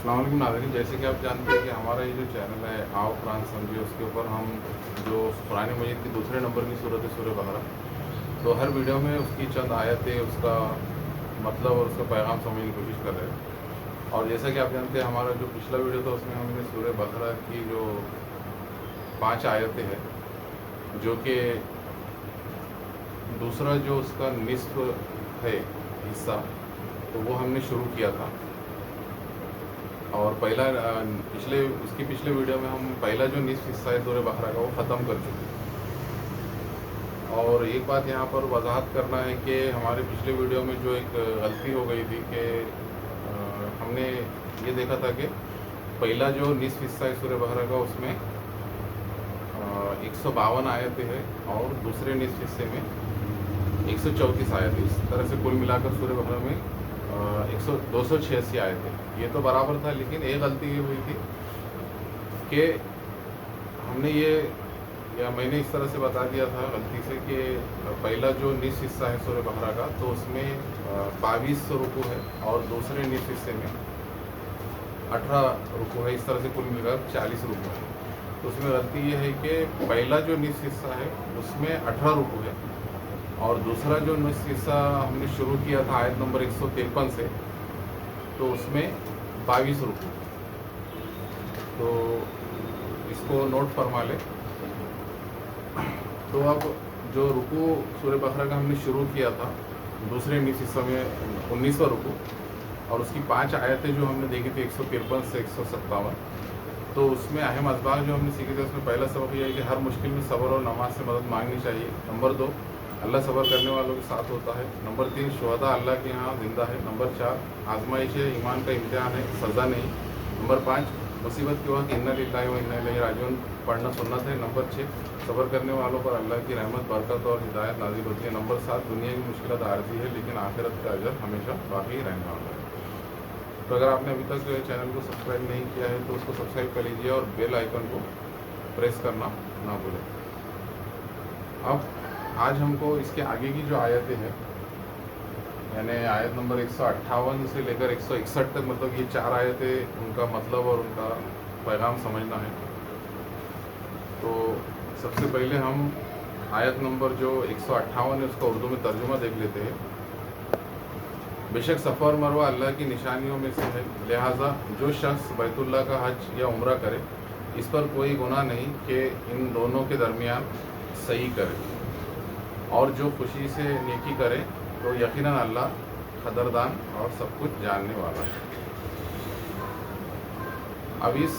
अस्सलाम वालेकुम नाज़रीन, जैसे कि आप जानते हैं कि हमारा ये जो चैनल है आओ कुरान समझिए, उसके ऊपर हम जो कुरान मजीद की दूसरे नंबर की सूरत है सूरह बकरा, तो हर वीडियो में उसकी चंद आयतें, उसका मतलब और उसका पैगाम समझने की कोशिश कर रहे हैं। और जैसा कि आप जानते हैं हमारा जो पिछला वीडियो था उसमें हमने सूरह बकरा की जो 5 आयतें हैं, जो कि दूसरा जो उसका निस्फ है हिस्सा, तो वो हमने शुरू किया था। और उसकी पिछले वीडियो में हम पहला जो निस्फ हिस्सा है सूरह बकरा का वो ख़त्म कर चुके हैं। और एक बात यहाँ पर वजाहत करना है कि हमारे पिछले वीडियो में जो एक गलती हो गई थी कि हमने ये देखा था कि पहला जो निस्फ हिस्सा है सूरह बकरा का उसमें 152 आयतें हैं और दूसरे निस्फ हिस्से में 134 आयतें। इस तरह से कुल मिलाकर सूरह बकरा में 286 आयतें। ये तो बराबर था, लेकिन एक गलती ये हुई थी कि मैंने इस तरह से बता दिया था गलती से कि पहला जो निस्फ हिस्सा है सूरह बकरा का तो उसमें 22 रुकू है और दूसरे निस्फ हिस्से में 18 रुकू है। इस तरह से कुल मिलाकर 40 रुकू है। तो उसमें गलती ये है कि पहला जो निस्फ हिस्सा है उसमें 18 रुकू है और दूसरा जो निस्फ हिस्सा हमने शुरू किया था आयत नंबर 153 से, तो उसमें 22 रुकू। तो इसको नोट फरमा ले। तो अब जो रुकू सूरह बकरा का हमने शुरू किया था दूसरे निस्फ हिस्से में 19वां रुकू, और उसकी 5 आयतें जो हमने देखी थी 153 से 157, तो उसमें अहम असबाब जो हमने सीखे थे उसमें पहला सबक यह है कि हर मुश्किल में सब्र और नमाज से मदद मांगनी चाहिए। नंबर 2, अल्लाह सब्र करने वालों के साथ होता है। नंबर 3, शुहदा अल्लाह के यहाँ ज़िंदा है। नंबर 4, आजमाइश है, ईमान का इम्तिहान है, सज़ा नहीं। नंबर 5, मुसीबत के वक्त इन्ना लिल्लाहि व इन्ना इलैहि राजिऊन पढ़ना सुन्नत है। नंबर 6, सब्र करने वालों पर अल्लाह की रहमत, बरकत और हिदायत नाजिल होती है। नंबर 7, दुनिया की मुश्किलात आर्जी है लेकिन आखिरत का अजर हमेशा बाकी रहने वाला है। तो अगर आपने अभी तक चैनल को सब्सक्राइब नहीं किया है तो उसको सब्सक्राइब कर लीजिए और बेल आइकन को प्रेस करना ना भूलें। अब आज हमको इसके आगे की जो आयतें हैं, यानी आयत नंबर 158 से लेकर 161 तक, मतलब ये 4 आयतें, उनका मतलब और उनका पैगाम समझना है। तो सबसे पहले हम आयत नंबर जो 158 है उसका उर्दू में तर्जुमा देख लेते हैं। बेशक सफ़ा और मरवा अल्लाह की निशानियों में से है, लिहाजा जो शख्स बैतुल्लाह का हज या उम्रा करे इस पर कोई गुनाह नहीं कि इन दोनों के दरमियान सही करे, और जो खुशी से नेकी करे तो यकीनन अल्लाह खदरदान और सब कुछ जानने वाला है। अब इस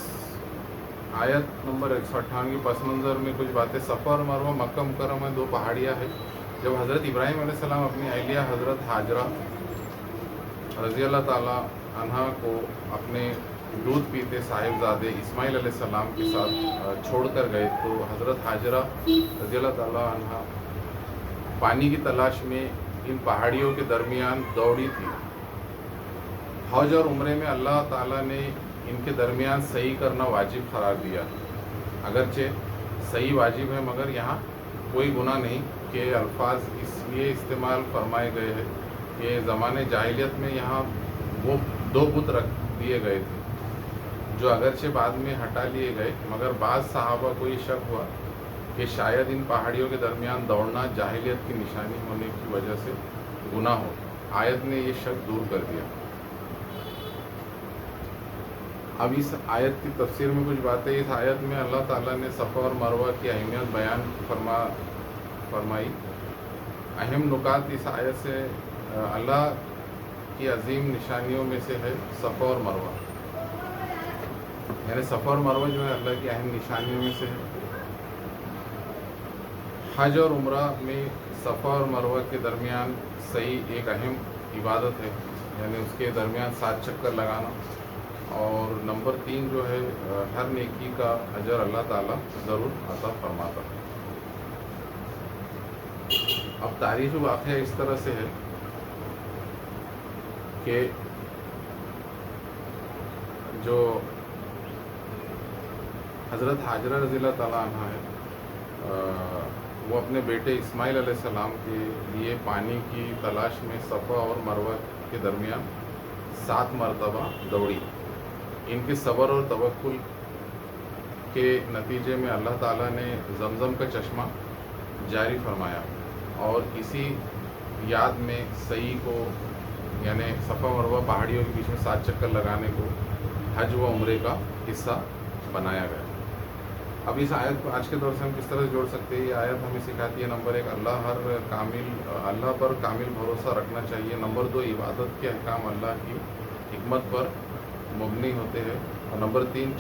आयत नंबर 158 के पस मंज़र में कुछ बातें। सफ़ा और मरवा मक्का मुकर्रमा में 2 पहाड़ियाँ हैं। जब हज़रत इब्राहीम अलैहिस्सलाम अपनी अहलिया हज़रत हाजरा रज़ी अल्लाह ताला अन्हा को अपने दूध पीते साहिबजादे इस्माइल अलैहिस्सलाम के साथ छोड़कर गए, तो हज़रत हाजरा रज़ी अल्लाह ताला अन्हा पानी की तलाश में इन पहाड़ियों के दरमियान दौड़ी थी। हज और उम्रे में अल्लाह ताला ने इनके दरमियान सही करना वाजिब करार दिया। अगरचे सही वाजिब है, मगर यहाँ कोई गुनाह नहीं कि अल्फाज इसलिए इस्तेमाल फरमाए गए हैं कि ज़माने जाहिलियत में यहाँ वो 2 बुत रख दिए गए थे, जो अगरचे बाद में हटा लिए गए, मगर बाद सहाबा को ये शक हुआ कि शायद इन पहाड़ियों के दरमियान दौड़ना जाहिलियत की निशानी होने की वजह से गुनाह हो। आयत ने ये शक दूर कर दिया। अब इस आयत की तफसीर में कुछ बातें। इस आयत में अल्लाह ताला ने सफ़ा और मरवा की अहमियत बयान फरमाई। अहम नुकात इस आयत से अल्लाह की अजीम निशानियों में से है सफ़ा और मरवा, यानी सफ़ा और मरवा जो है अल्लाह की अहम निशानियों में से है। हज और उम्रा में सफ़ा और मरवा के दरमियान सही एक अहम इबादत है, यानी उसके दरमियान 7 चक्कर लगाना। और नंबर 3 जो है हर नेकी का अजर अल्लाह ताला ज़रूर अता फरमाता है। अब तारीख़ वाक़या इस तरह से है कि जो हज़रत हाजरा रज़ी अल्लाह ताला अन्हा है, वो अपने बेटे इस्माइल अलैहिस्सलाम के लिए पानी की तलाश में सफ़ा और मरवा के दरमियान 7 मरतबा दौड़ी। ان کے صبر اور توکل کے نتیجے میں اللہ تعالیٰ نے زمزم کا چشمہ جاری فرمایا، اور اسی یاد میں سعی کو یعنی صفا مروہ پہاڑیوں کے بیچ میں 7 چکر لگانے کو حج و عمرے کا حصہ بنایا گیا۔ اب اس آیت کو آج کے دور سے ہم کس طرح سے جوڑ سکتے ہیں؟ یہ آیت ہمیں سکھاتی ہے نمبر 1 اللہ پر کامل بھروسہ رکھنا چاہیے، نمبر 2 عبادت کے احکام اللہ کی حکمت پر مبنی ہوتے ہیں، اور نمبر 3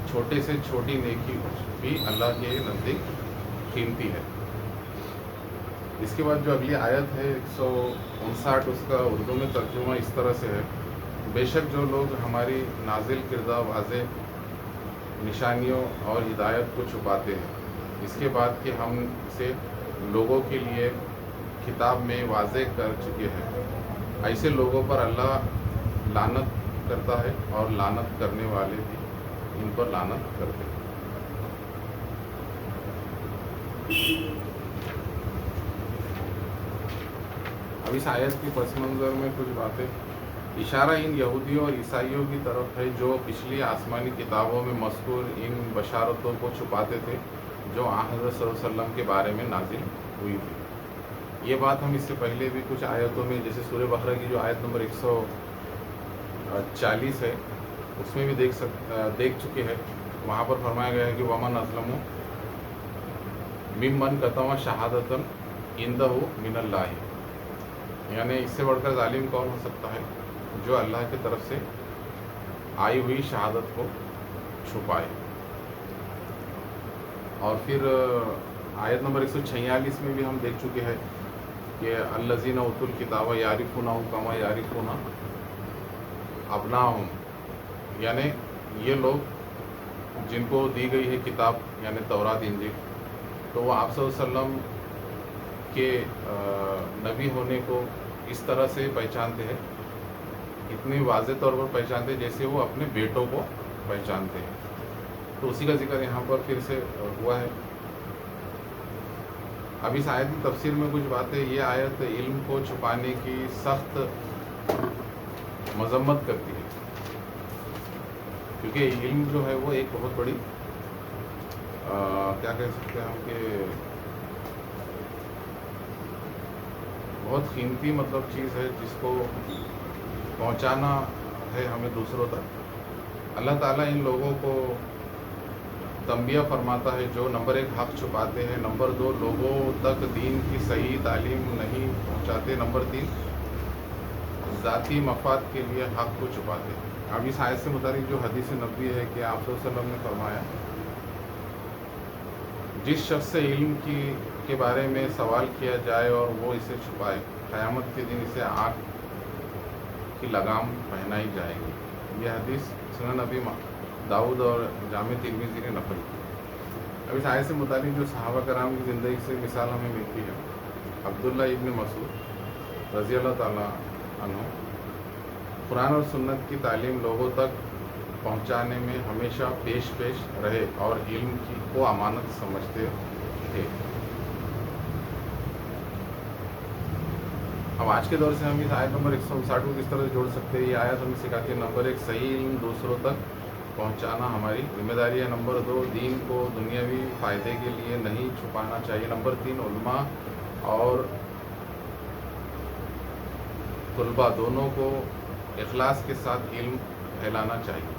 چھوٹے سے چھوٹی نیکی بھی اللہ کے نزدیک قیمتی ہے۔ اس کے بعد جو اگلی آیت ہے 159، اس کا اردو میں ترجمہ اس طرح سے ہے: بے شک جو لوگ ہماری نازل کردہ واضح نشانیوں اور ہدایت کو چھپاتے ہیں اس کے بعد کہ ہم اسے لوگوں کے لیے کتاب میں واضح کر چکے ہیں، ایسے لوگوں پر اللہ لعنت کرتا ہے اور لعنت کرنے والے بھی ان پر لعنت کرتے ہیں۔ اب اس آیت کی پس منظر میں کچھ باتیں، اشارہ ان یہودیوں اور عیسائیوں کی طرف ہے جو پچھلی آسمانی کتابوں میں مذکور ان بشارتوں کو چھپاتے تھے جو حضرت صلی اللہ علیہ وسلم کے بارے میں نازل ہوئی تھی۔ یہ بات ہم اس سے پہلے بھی کچھ آیتوں میں، جیسے سورہ بقرہ کی جو آیت نمبر 140 ہے اس میں بھی دیکھ چکے ہیں۔ وہاں پر فرمایا گیا ہے کہ ومن اظلم ممن کتم شہادۃ عندہ من اللہ، یعنی اس سے بڑھ کر ظالم کون ہو سکتا ہے جو اللہ کی طرف سے آئی ہوئی شہادت کو چھپائے۔ اور پھر آیت نمبر 146 میں بھی ہم دیکھ چکے ہیں کہ الذین اوتوا الکتاب یعرفونہ کما یعرفون ابناءہم، یعنی یہ لوگ جن کو دی گئی ہے کتاب یعنی تورات انجیل، تو وہ آپ صلی اللہ علیہ وسلم کے نبی ہونے کو اس طرح سے پہچانتے ہیں، اتنی واضح طور پر پہچانتے ہیں جیسے وہ اپنے بیٹوں کو پہچانتے ہیں۔ تو اسی کا ذکر یہاں پر پھر سے ہوا ہے۔ اب اس آیت کی تفسیر میں کچھ باتیں، یہ آیت علم کو چھپانے کی سخت مذمت کرتی ہے، کیونکہ علم جو ہے وہ ایک بہت بڑی کیا کہہ سکتے ہیں ہم کہ بہت قیمتی چیز ہے جس کو پہنچانا ہے ہمیں دوسروں تک۔ اللہ تعالیٰ ان لوگوں کو تنبیہ فرماتا ہے جو نمبر 1 حق چھپاتے ہیں، نمبر 2 لوگوں تک دین کی صحیح تعلیم نہیں پہنچاتے، نمبر 3 ذاتی مفاد کے لیے حق کو چھپاتے ہیں۔ اب اس آیت سے متعلق جو حدیث نبوی ہے کہ آپ صلی اللہ علیہ وسلم نے فرمایا جس شخص سے علم کے بارے میں سوال کیا جائے اور وہ اسے چھپائے، قیامت کے دن اسے آگ کی لگام پہنائی جائے گی۔ یہ حدیث سنن ابی داؤد اور جامع ترمذی نے نقل کی۔ اب اس آیت سے متعلق جو صحابہ کرام کی زندگی سے مثال ہمیں ملتی ہے، عبداللہ ابن مسعود رضی اللہ تعالیٰ عنہ قرآن اور سنت کی تعلیم لوگوں تک پہنچانے میں ہمیشہ پیش رہے اور علم کو امانت سمجھتے تھے۔ اب آج کے دور سے ہم اس آیت نمبر 159 کو کس طرح سے جوڑ سکتے ہیں؟ یہ آیت ہمیں سکھاتی ہے نمبر 1 صحیح علم دوسروں تک پہنچانا ہماری ذمہ داری ہے، نمبر 2 دین کو دنیاوی فائدے کے لیے نہیں چھپانا چاہیے، نمبر 3 علماء اور طلباء دونوں کو اخلاص کے ساتھ علم پھیلانا چاہیے۔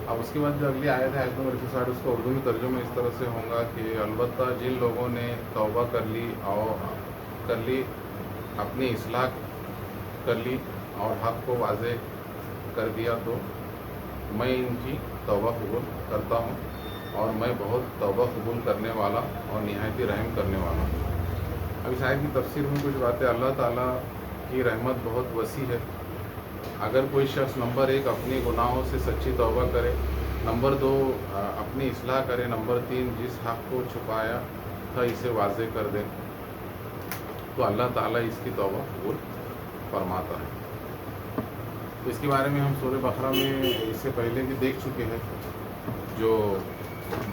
اب اس کے بعد جو اگلی آیت ہے آیت نمبر 160، اس کا اردو میں ترجمہ اس طرح سے ہوگا کہ البتہ جن لوگوں نے توبہ کر لی، اپنی اصلاح کر لی اور حق کو واضح کر دیا، تو میں ان کی توبہ قبول کرتا ہوں اور میں بہت توبہ قبول کرنے والا اور نہایت رحم کرنے والا ہوں۔ اب اس آیت کی تفسیر میں کچھ باتیں، اللہ تعالیٰ کی رحمت بہت وسیع ہے۔ اگر کوئی شخص نمبر 1 اپنی گناہوں سے سچی توبہ کرے، نمبر 2 اپنی اصلاح کرے، نمبر 3 جس حق کو چھپایا تھا اسے واضح کر دے، تو اللہ تعالیٰ اس کی توبہ قبول فرماتا ہے۔ تو اس کے بارے میں ہم سورہ بقرہ میں اس سے پہلے بھی دیکھ چکے ہیں۔ جو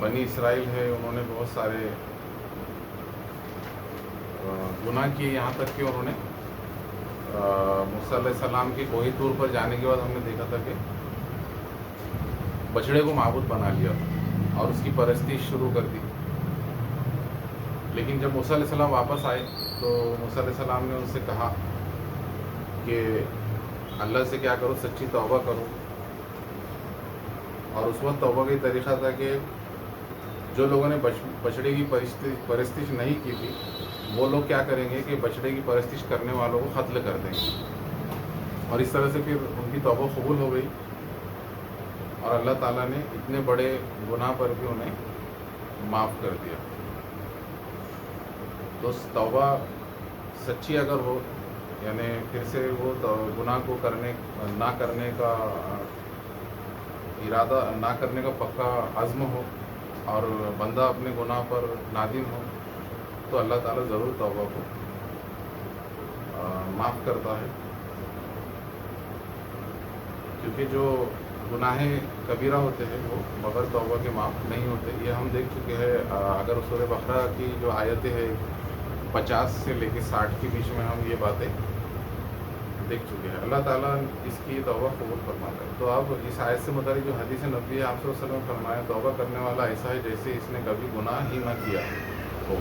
بنی اسرائیل ہے انہوں نے بہت سارے گناہ کیے، یہاں تک کہ انہوں نے मूसा अलैहिस्सलाम के कोही तूर पर जाने के बाद हमने देखा था कि बछड़े को माबूद बना लिया था और उसकी परस्तिश शुरू कर दी। लेकिन जब मूसा अलैहिस्सलाम वापस आए तो मूसा अलैहिस्सलाम ने उनसे कहा कि अल्लाह से क्या करो, सच्ची तौबा करो। और उस वक्त तौबा का तरीक़ा था कि जो लोगों ने बछड़े की परस्तिश नहीं की थी वो लोग क्या करेंगे कि बछड़े की परस्तिश करने वालों को क़त्ल कर देंगे। और इस तरह से फिर उनकी तौबा कबूल हो गई और अल्लाह ताला ने इतने बड़े गुनाह पर भी उन्हें माफ़ कर दिया। तो तौबा सच्ची अगर हो, यानी फिर से वो गुनाह को ना करने का इरादा, ना करने का पक्का अज़्म हो और बंदा अपने गुनाह पर नादिम हो, तो अल्लाह ताला ज़रूर तौबा को माफ़ करता है। क्योंकि जो गुनाह कबीरा होते हैं वो बग़ैर तौबा के माफ़ नहीं होते। ये हम देख चुके हैं। अगर सूरह बकरा की जो आयतें हैं 50 से लेकर 60 के बीच में हम ये बातें देख चुके हैं। अल्लाह ताला इसकी तौबा कबूल फरमाता है। तो अब इस आयत से मुताबिक जो हदीस नबी आप सल्लल्लाहु अलैहि वसल्लम फरमाया, तौबा करने वाला ऐसा है जैसे इसने कभी गुनाह ही न किया हो।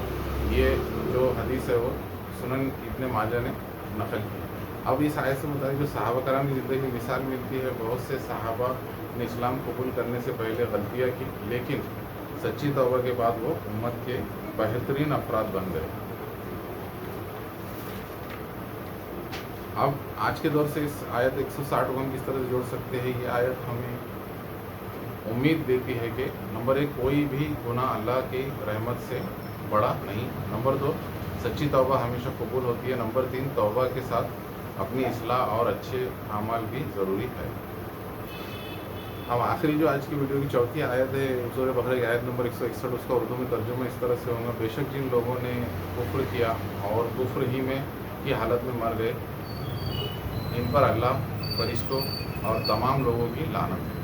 ये जो हदीस है वो सुनन इब्न माजा ने नकल की। अब इस आयत से मुताबिक जो सहाबा कराम की ज़िंदगी की मिसाल मिलती है, बहुत से सहाबा ने इस्लाम कबूल करने से पहले गलतियाँ की, लेकिन सच्ची तौबा के बाद वो उम्मत के बेहतरीन अफराद बन गए। अब आज के दौर से इस आयत 160 को हम किस तरह से जोड़ सकते हैं? ये आयत हमें उम्मीद देती है कि नंबर 1, कोई भी गुनाह अल्लाह की रहमत से बड़ा नहीं। नंबर 2, सच्ची तौबा हमेशा कबूल होती है। नंबर 3, तौबा के साथ अपनी इस्लाह और अच्छे अमाल भी ज़रूरी है। अब आखिरी जो आज की वीडियो की चौथी आयत है सूरह बकरा की आयत नंबर 161, उसका उर्दू में तर्जुमा इस तरह से होगा, बेशक जिन लोगों ने कुफ्र किया और कुफ्र ही में की हालत में मर गए, इन पर अल्लाह, फरिश्तों और तमाम लोगों की लानत है।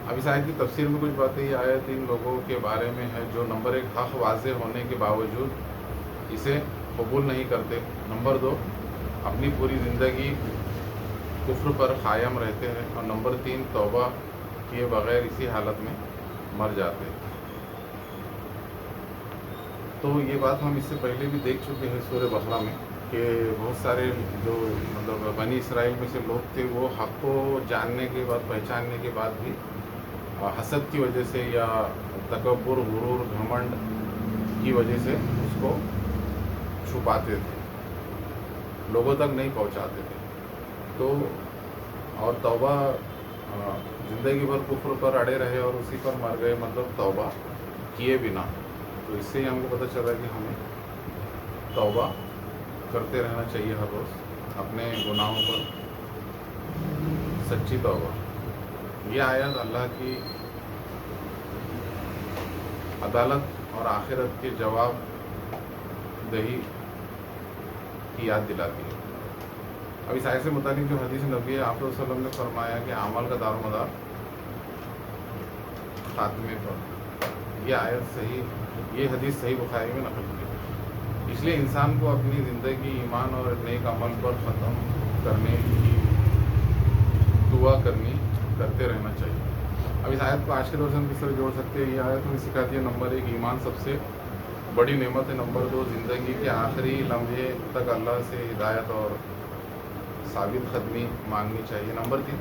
अब इस आयत की तफसीर में कुछ बातें, ये आयत इन लोगों के बारे में है जो नंबर 1, हक़ वाज़ेह होने के बावजूद इसे कबूल नहीं करते। नंबर 2, अपनी पूरी ज़िंदगी कुफ्र पर क़ायम रहते हैं। और नंबर 3, तौबा किए बग़ैर इसी हालत में मर जाते हैं। तो ये बात हम इससे पहले भी देख चुके हैं सूरह बकरा में कि बहुत सारे जो मतलब बनी इसराइल में से लोग थे, वो हक़ को जानने के बाद, पहचानने के बाद भी हसद की वजह से या तकब्बुर, गुरूर, घमंड की वजह से उसको छुपाते थे, लोगों तक नहीं पहुंचाते थे। तो और तौबा ज़िंदगी भर कुफ्र पर अड़े रहे और उसी पर मर गए, मतलब तौबा किए बिना। तो इससे ही हमको पता चला कि हमें तौबा करते रहना चाहिए हर रोज़ अपने गुनाहों पर, सच्ची तौबा। ये आयत अल्लाह की अदालत और आखिरत के जवाब दही की याद दिलाती है। अब इस आयत से मुताबिक जो हदीस नबी आप सल्लल्लाहु अलैहि वसल्लम ने फरमाया कि अमल का दारोमदार खात्मे पर, यह आयत सही, ये हदीस सही बुखारी में नकल की है। इसलिए इंसान को अपनी ज़िंदगी ईमान और नेक अमल पर ख़त्म करने की दुआ करते रहना चाहिए। अब इस आयत को आज के दौर से हम किस तरह जोड़ सकते हैं? ये आयत हमें सिखाती है नंबर 1, ईमान सबसे बड़ी नेमत है। नंबर 2, ज़िंदगी के आखिरी लम्हे तक अल्लाह से हिदायत और साबित ख़दमी मांगनी चाहिए। नंबर 3,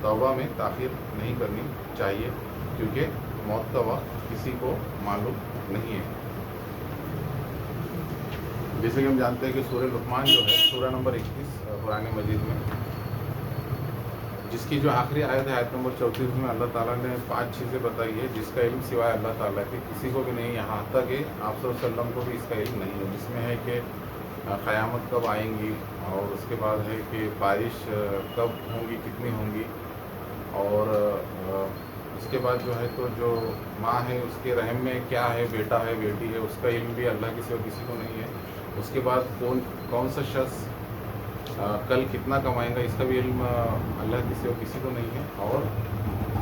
तौबा में ताख़ीर नहीं करनी चाहिए, क्योंकि मौत का वक्त किसी को मालूम नहीं है। जैसे कि हम जानते हैं कि सूरह लुक़मान जो है, सूरह नंबर 21 कुरान मजीद में, जिसकी जो आखिरी आयत है आयत नंबर 34 में अल्लाह ताला ने 5 चीज़ें बताई है जिसका इल्म सिवाय अल्लाह ताला के किसी को भी नहीं, यहाँ तक कि आप सल्लल्लाहु अलैहि वसल्लम को भी इसका इल्म नहीं है। जिसमें है कि क़यामत कब आएंगी, और उसके बाद है कि बारिश कब होंगी, कितनी होंगी, और उसके बाद जो है तो जो माँ है उसके रहम में क्या है, बेटा है, बेटी है, उसका इल्म भी अल्लाह के सिवा किसी को नहीं है। उसके बाद कौन सा शख्स कल कितना कमाएगा, इसका भी इल्म अल्लाह के सिवा किसी को नहीं है। और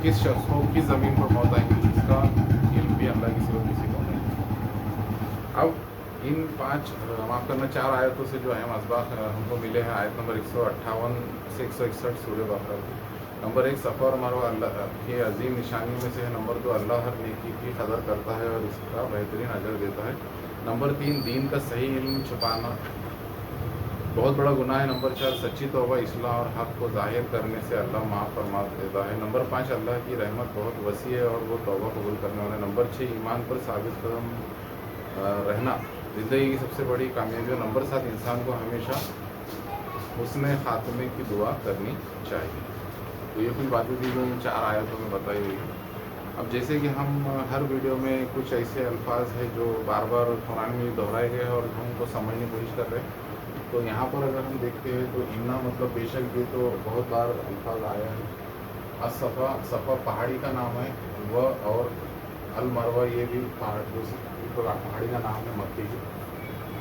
किस शख्स को किस ज़मीन पर मौत आएंगी, इसका इल्म भी अल्लाह के सिवा किसी को नहीं है। अब ان 5 معاف کرنا 4 آیتوں سے جو اہم اسباق ہم کو ملے ہیں، آیت نمبر 158 سے 161 سورہ بقرہ کی. نمبر 1 صفا اور مروہ اللہ کی عظیم نشانی میں سے ہے. نمبر 2 اللہ ہر نیکی کی قدر کرتا ہے اور اس کا بہترین اجر دیتا ہے. نمبر 3 دین کا صحیح علم چھپانا بہت بڑا گناہ ہے. نمبر 4 سچی توبہ اصلاح اور حق کو ظاہر کرنے سے اللہ معاف فرما دیتا ہے. نمبر 5 اللہ کی رحمت بہت وسیع ہے اور وہ توبہ قبول کرنے والا ہے. نمبر 6 ایمان پر ثابت قدم رہنا زندگی کی سب سے بڑی کامیابی ہے. نمبر 7 انسان کو ہمیشہ حسن خاتمے کی دعا کرنی چاہیے. تو یہ کچھ باتیں تھی جو ان 4 آیتوں میں بتائی ہوئی ہیں. اب جیسے کہ ہم ہر ویڈیو میں کچھ ایسے الفاظ ہیں جو بار بار قرآن میں دہرائے گئے ہیں اور ہم کو سمجھنے کی کوشش کر رہے ہیں. تو یہاں پر اگر ہم دیکھتے ہیں تو انا مطلب بے شک یہ تو بہت بار الفاظ آیا ہے. الصفا صفا پہاڑی کا نام ہے. وہ اور المروہ یہ بھی پہاڑی کا نام ہے مکے کی.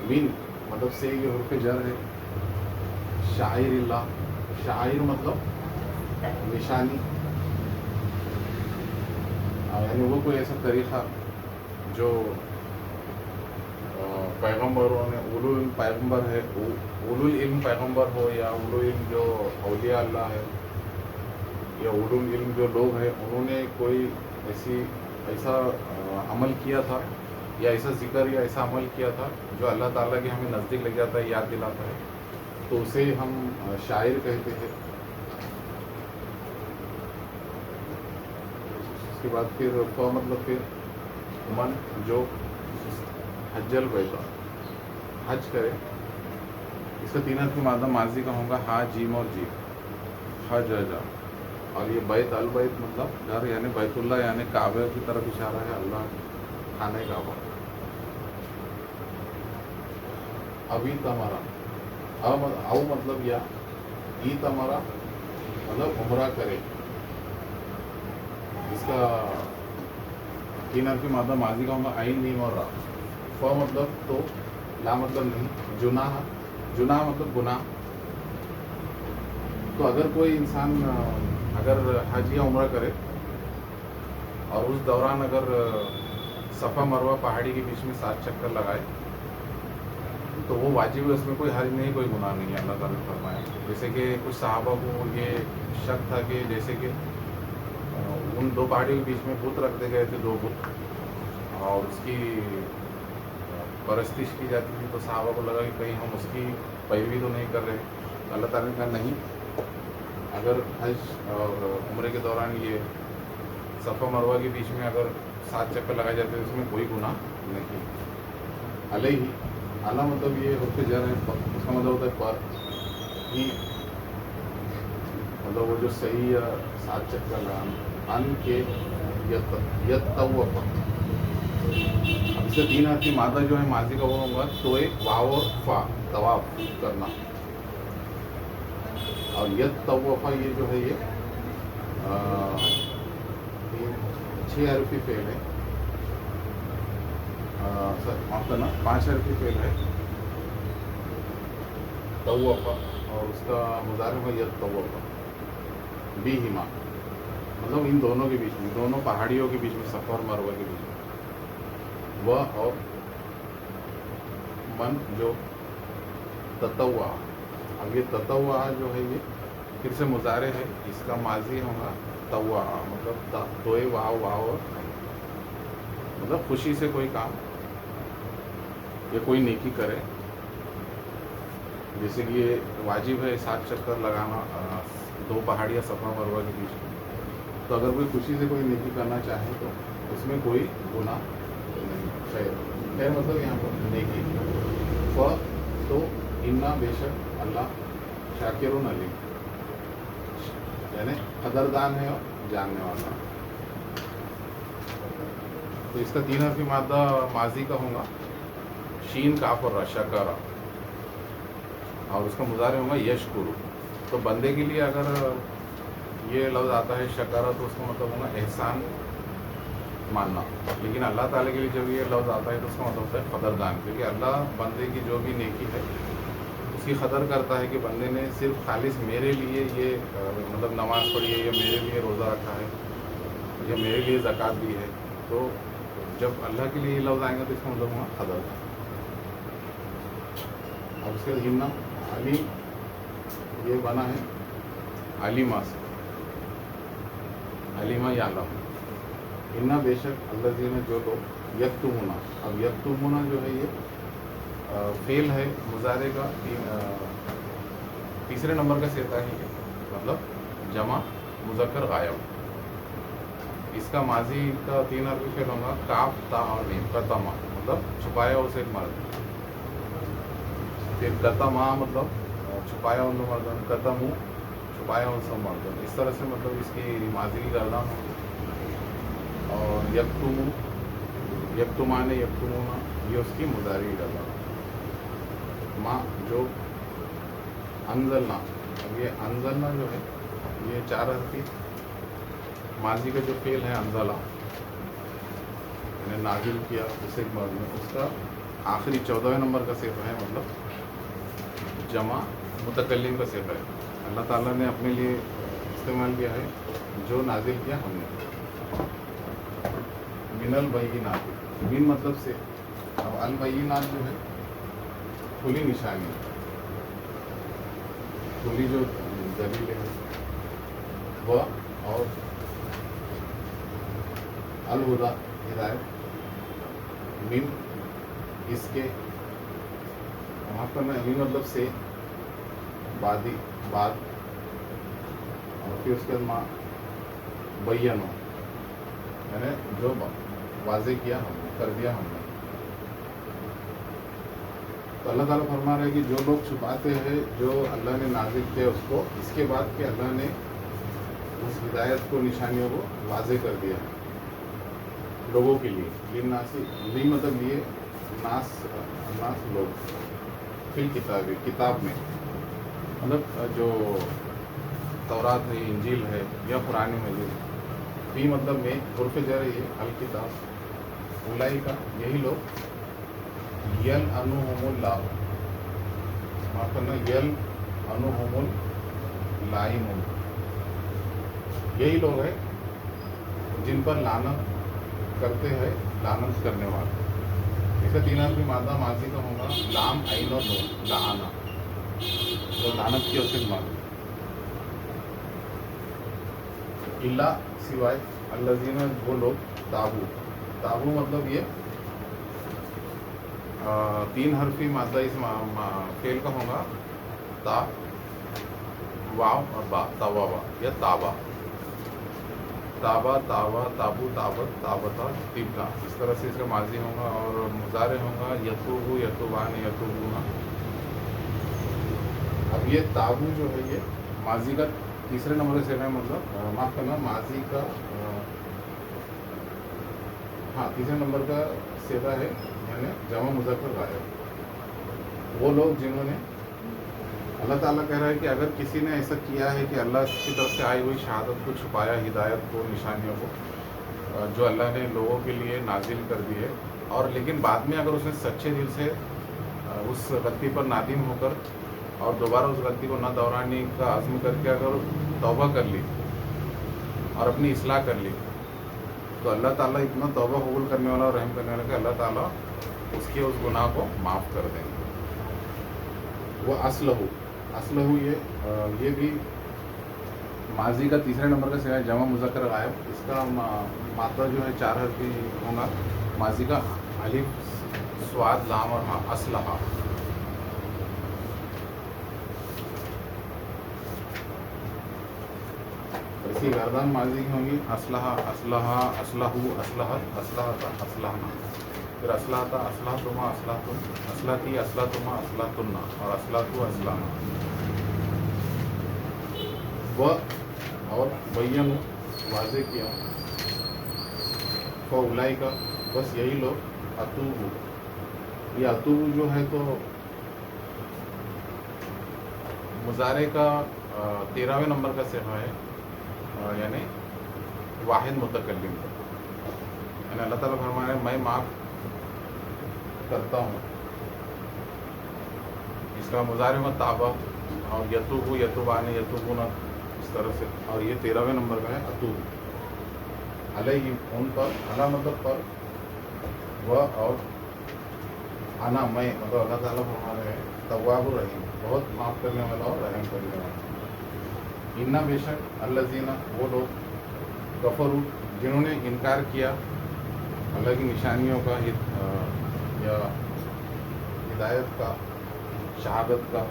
من مطلب سے یہ حرف جر ہے. شاعر اللہ شاعر مطلب نشانی، یعنی وہ کوئی ایسا طریقہ جو پیغمبروں نے اولو العلم پیغمبر ہے، اولو العلم پیغمبر ہو یا اولو العلم جو اولیاء اللہ ہے یا اولو العلم جو لوگ ہیں انہوں نے کوئی ایسا عمل کیا تھا یا ایسا ذکر یا ایسا عمل کیا تھا جو اللہ تعالیٰ کے ہمیں نزدیک لگ جاتا ہے، یاد دلاتا ہے، تو اسے ہم شاعر کہتے ہیں. اس کے بعد پھر مطلب پھر من جو حج البیت حج کرے. اس کا 3 حرفی مادہ ماضی کا ہوگا ہا جیم اور جیم. حج جا اور یہ بیت البیت مطلب گھر یعنی بیت اللہ یعنی کعبہ کی طرف اشارہ ہے، اللہ خانہ کعبہ. ابھی تمہارا او مطلب یا ای تمہارا مطلب عمرہ کرے. اس کا 3 حرفی مادہ ماضی کا ہوگا عین میم اور را. ف مطلب تو، لا مطلب نہیں. جناح جناح مطلب گناہ. تو اگر کوئی انسان اگر حج یا عمرہ کرے اور اس دوران اگر صفا مروہ پہاڑی کے بیچ میں 7 چکر لگائے تو وہ واجب ہے، اس میں کوئی حرج نہیں، کوئی گناہ نہیں ہے. اللہ تعالیٰ نے فرمایا. جیسے کہ کچھ صحابہ کو یہ شک تھا کہ جیسے کہ ان 2 پہاڑیوں کے بیچ میں بت رکھ دے گئے تھے، 2 بت، اور اس کی پرستش کی جاتی تھی. تو صحابہ کو لگا کہ کہیں ہم اس کی پیروی تو نہیں کر رہے. اللہ تعالیٰ نے کہا نہیں، اگر حج اور عمرے کے دوران یہ صفا مروہ کے بیچ میں اگر 7 چکر لگائے جاتے ہیں اس میں کوئی گناہ نہیں. علیہ اعلیٰ مطلب یہ حرف جر ہے. اس کا مطلب ہوتا ہے پر ہی، مطلب وہ جو صحیح یا 7 چکر لگانا. ان کے یتوف. اب اس کا 3 حرفی مادہ جو ہے ماضی کا وہ ہوگا تو ایک واو اور فا، طواف کرنا. اور یتوفا یہ جو ہے یہ 6 حرفی فعل ہے. معاف کرنا 5 حرفی فعل ہے توفا، اور اس کا مضارع ہے یتوفا. بی ہما مطلب ان دونوں کے بیچ میں، دونوں پہاڑیوں کے بیچ میں، صفا اور مروہ کے بیچ میں. وہ اور من جو تطوع. اب یہ تطوع جو ہے یہ پھر سے مضارع ہے. اس کا ماضی ہوگا طوع، مطلب توئے واو واو مطلب خوشی سے کوئی کام یا کوئی نیکی کرے. جیسے کہ یہ واجب ہے 7 چکر لگانا 2 پہاڑیاں صفا مروہ کے بیچ میں. تو اگر کوئی خوشی سے کوئی نیکی کرنا چاہے تو اس میں کوئی گناہ نہیں. خیر مطلب یہاں پر نیکی. تو انا بے شک اللہ شاکرون علیم یعنی قدردان ہے اور جاننے والا. تو اس کا 3 حرفی مادہ ماضی کا ہوگا شین کاف اور را شکرا، اور اس کا مضارع ہوگا یشکرو. تو بندے کے لیے اگر یہ لفظ آتا ہے شکرا تو اس کا مطلب ہوگا احسان ماننا. لیکن اللہ تعالیٰ کے لیے جب یہ لفظ آتا ہے تو اس کا مطلب ہوتا ہے قدردان، کیونکہ اللہ بندے کی جو بھی نیکی ہے اس کی قدر کرتا ہے کہ بندے نے صرف خالص میرے لیے یہ مطلب نماز پڑھی ہے یا میرے لیے روزہ رکھا ہے یا میرے لیے زکوٰۃ دی ہے. تو جب اللہ کے لیے یہ لفظ آئیں گے تو اس کا مطلب ہوگا قدردان. अब उसके बाद इन्ना अली, ये बना है अलीमा से, अलीमा यालम। इन्ना बेशक अल्लाज़ीना जो लोग यक्तुमुना, अब यक्तुमुना जो है ये फेल है मुजारे का, तीसरे नंबर का सेता है ये, मतलब जमा मुज़क्कर गायब। इसका माजी का 3 हर्फ फेल होगा, काफ ता और मीम, कतमा मतलब छुपाया उसे एक मर्द, फिर कतमा मतलब छुपाया उन मर्दन, कतमू छुपाया उन सब मर्दन। इस तरह से मतलब इसकी माजी की गर्दान होगी। और यक्तुमू, यक्तुमाने, यक्तुमूना, ये उसकी मुजारी की गर्दान। माँ जो अनजलना, अब ये अनजलना जो है ये 4 हर्फी माजी का जो फेल है अनजला, मैंने नाजिल किया उसे एक मर्द में, उसका आखिरी 14वें नंबर का सेफ़ा है, मतलब जमा मुतकल्लिम का सेफ़ा है। अल्लाह ताला ने अपने लिए इस्तेमाल किया है जो नाजिल किया हमने। मिनल बय्यिनात, मिन मतलब से, अब अल बय्यिनात जो है खुली निशानी, खुली जो दलील है वह, और अल हुदा हिदायत, मिन इसके, वहाँ पर मिन मतलब से, बादी बाद, और फिर उसके बाद माँ बय्यनो, यानी जो वाज़े किया हमने, कर दिया हमने। तो अल्लाह ताला फरमा रहा है कि जो लोग छुपाते हैं जो अल्लाह ने नाजिल किया उसको, इसके बाद कि अल्लाह ने उस हिदायत को, निशानियों को वाज़े कर दिया लोगों के लिए। लिन नासी, ली मतलब लिए, नास नास लोग, फिल किताब, किताब में मतलब जो तौरात है, इंजील है या कुरान मजीद। फी मतलब में, उर्फ़ जर ये अल किताब, उलाई का यही लोग, यल अनुहुमुल्लाह, माफ़ करना, यल अनुहुमुल लाइमुन, यही लोग हैं जिन पर लानत करते हैं लानत करने वाले। इसका 3 हर्फी मादा माजी का होगा लाम आइन और नून, लाना, तो लानत की उसे माद। इल्ला सिवाय, अल्लाज़ीना वो लोग, ताबू, ताबू मतलब ये 3 हर्फी मादा इस फेल का होगा, ता वाव और बा, तावा या ताबा, ताबा, तावा, ताबू, ताबत, ताबता, तिबना, इस तरह से इसका माजी होगा। और मुजारे होगा यतूबू, यतूबान, यतूबूना। अब ये ताबू जो है ये माजी का तीसरे नंबर से है, मतलब माफ़ करना, माजी का हाँ तीसरे नंबर का सेवा है, यानी जमा मुज़क्कर गायब। वो लोग जिन्होंने, अल्लाह ताला कह रहा है कि अगर किसी ने ऐसा किया है कि अल्लाह की तरफ से आई हुई शहादत को छुपाया, हिदायत को, निशानियों को जो अल्लाह ने लोगों के लिए नाजिल कर दी है, और लेकिन बाद में अगर उसने सच्चे दिल से उस गलती पर नादिम होकर और दोबारा उस गलती को न दोहराने का अज़्म करके अगर तौबा कर ली और अपनी इस्लाह कर ली, तो अल्लाह ताला इतना तौबा कबूल करने वाला और रहम करने वाला कि अल्लाह ताला उसके उस गुनाह को माफ़ कर देंगे। वो असलहू, असलहू ये भी माजी का तीसरे नंबर का सिवा जमा मुज़क्कर गायब। इसका मात्रा जो है 4 हर्फी होगा, माजी का अलिफ, स्वाद, लाम और हाँ, असलहा। इसी गर्दान माजी की होंगी असलहा, असलहा, असलहू, असलहत, असलहता, असलहना, फिर असलहता, असलहतुमा, असलहतुम, असलहती, असलहतुमा, असलहतुन्ना और असलहतु, असलहना। वह और बय्यन वाज़े किया, फौलाई का, बस यही लोग, अतूबू, ये अतूबू जो है तो मुजारे का 13वें नंबर का सेवा है, यानी वाहिद मुतकल्लिम, यानी अल्लाह ताला फरमा रहे हैं मैं माफ़ करता हूँ। इसका मुजारे में ताबा और यतूबू, यतूबाने, यतूबूना, इस तरह से। और ये 13वें नंबर का है अतूब, अलैहि उन पर, अला मतलब पर, वह और आना मैं, मतलब अल्लाह ताला फरमा रहे हैं तव्वाबुर रहीम, बहुत माफ़ करने वाला और रहम करने वाला। इन्ना बेशक अल्लज़ीना, वो लोग, कफरू, जिन्होंने इनकार किया अल्लाह की निशानियों का या हिदायत का, शहादत का,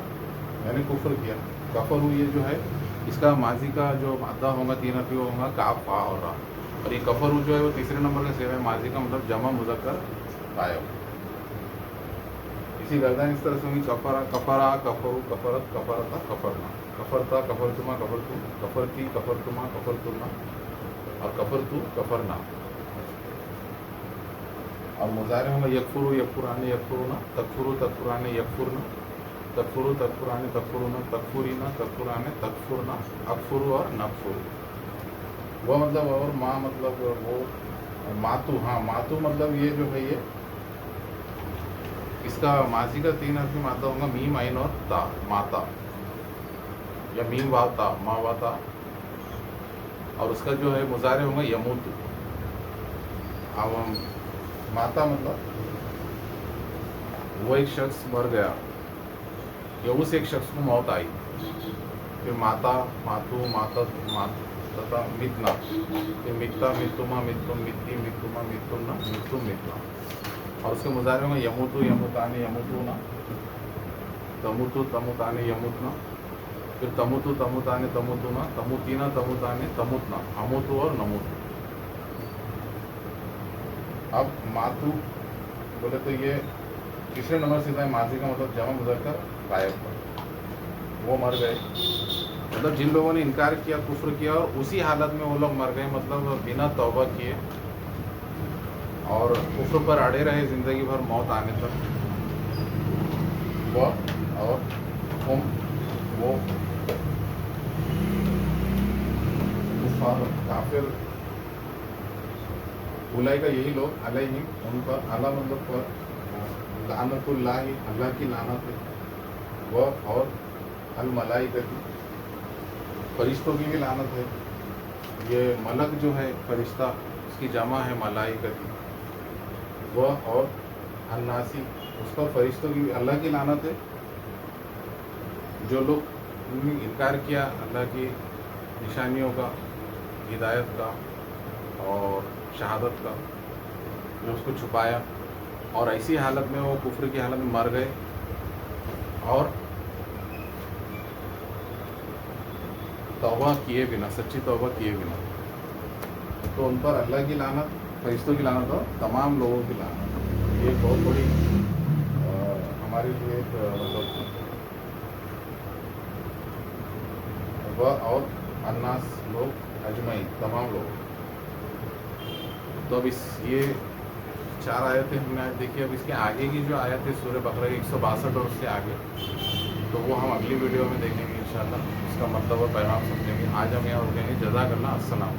मैंने कुफ्र किया। कफरू ये जो है इसका माजी का जो मादा होगा तीन हरफी वो होगा काफ फा और रा, और ये कफरू जो है वो तीसरे नंबर का सेवा है। माजी का मतलब जमा मुज़क्कर गायब। इसी गर्दन इस तरह से होंगी कफरा, कफरा, कफरू, कफरत, कफरता, कफरना, कफरता, कफरतुमा, कफरतु, कफरती, कफरतुमा, कफरतुना, और कफरतु, कफरना। और मुज़ारे होंगे यकफुरु, यकफुराने, यकफुरुना, तकफुरु, तकफुराने, यकफुरना, तकफुरु, तकफुराने, तकफुरुना, तकफुरीना, तकफुराने, तकफुरना, अकफुरु और नकफुरु। वो मतलब, और माँ मतलब वो मातु, हाँ मातु मतलब ये जो है ये इसका माजी का तीन हरफी माता होगा मीम आइन और ता, माता, या मीम वाव ता, माँ वाता। और उसका जो है मुज़ारे होगा यमूतु। अब माता मतलब वो एक शख्स मर गया या उस एक शख्स को मौत आई, फिर माता, मातु, माता, माता, मितना, फिर मित्ता, मितुमा, मितुम, मित्ती, मितुमा, मितुमना, मितुम, मितना। और उसके मुज़ारे में यमुतु, यमुताने, यमुतुना, तमुतु, तमुताने, यमुतना, फिर तमुतु, तमुताने, तमुतुना, तमुतीना, तमुताने, तमुतना, अमुतु और नमुतु। अब मातु बोले तो ये तीसरे नंबर से था, माजी का मतलब जमा मुज़क्कर गायब, वो मर गए। मतलब जिन लोगों ने इनकार किया, कुफ्र किया और उसी हालत में वो लोग मर गए, मतलब बिना तौबा किए और कुफ्र पर अड़े रहे ज़िंदगी भर मौत आने तक, वह और हम वो कुफार काफिर, उलाई का यही लोग, अलैहिम उन पर, अला मतलब पर, लानतुल्लाहि अल्लाह की लानत है, वह और अल मलाइकती फरिश्तों की भी लानत है। ये मलक जो है फरिश्ता उसकी जमा है मलाइकती, वह और अन्नासी उस पर फरिश्तों की, अल्लाह की लानत है। जो लोग इनकार किया अल्लाह की निशानियों का, हिदायत का और शहादत का, जो उसको छुपाया और ऐसी हालत में वो कुफ्र की हालत में मर गए और तौबा किए बिना, सच्ची तौबा किए बिना, तो उन पर अल्लाह की लानत, फरिश्तों की लानत और तमाम लोगों की लानत। ये बहुत बड़ी हमारे लिए एक मतलब वह और अन्नास लोग अजमई तमाम लोग। तो अब इस ये 4 आयतें हमने आज देखी। अब इसके आगे की जो आयत है सूरह बकरा की 162 और उससे आगे, तो वो हम अगली वीडियो में देखेंगे इंशाल्लाह। उसका मतलब और पैगाम समझेंगे। आज हम यहाँ रुकेंगे। जज़ाकल्लाह, अस्सलाम।